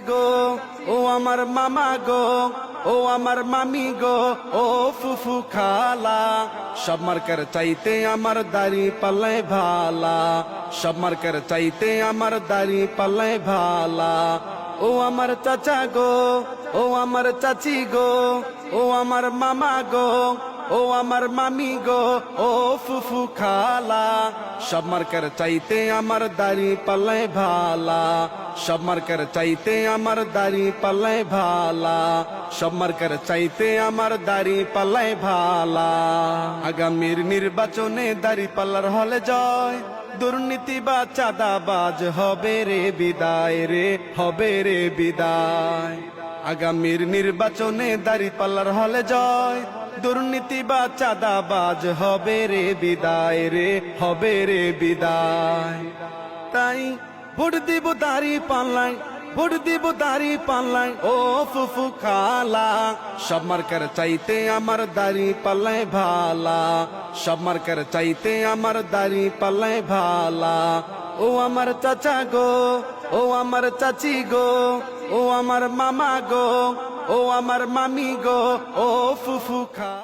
গো, ও আমার মামা গো, ও আমার মামি গো, ও ফুফু খালা, সব মার্কার চাইতে আমার দাড়ি পাল্লায় ভালা, সব মার্কার চাইতে আমার দাড়ি পাল্লায় ভালা। ও আমার চাচা গো, ও আমার চাচি গো, ও আমার মামা গো, ও আমার মামি গো, ও ফুফু খালা, সব মার্কার চাইতে আমার দাড়ি পাল্লায় ভালা, সব মার্কার চাইতে আমার দাড়ি পাল্লায় ভালা, সব মার্কার চাইতে আমার দাড়ি পাল্লায় ভালা। আগামীর নির্বাচনে দাড়ি পাল্লার হলে জয়, দুর্নীতি বা চাঁদাবাজ হবে রে বিদায়, রে হবে রে বিদায়। আগামীর নির্বাচনে দাড়ি পাল্লার হলে জয়, দুর্নীতি বা চাঁদাবাজ হবে রে বিদায়, রে হবে রে বিদায়। তাই ভোট দিব দাড়ি পাল্লায়, ভোট দিব দাড়ি পাল্লায়, ও ফুফু খালা, সব মার্কার চাইতে আমার দাড়ি পাল্লায় ভালা, সব মার্কার চাইতে আমার দাড়ি পাল্লায় ভালা। ও আমার চাচা গো, ও আমার চাচি গো, ও আমার মামা গো, ও আমার মামি গো, ও ফুফু খা।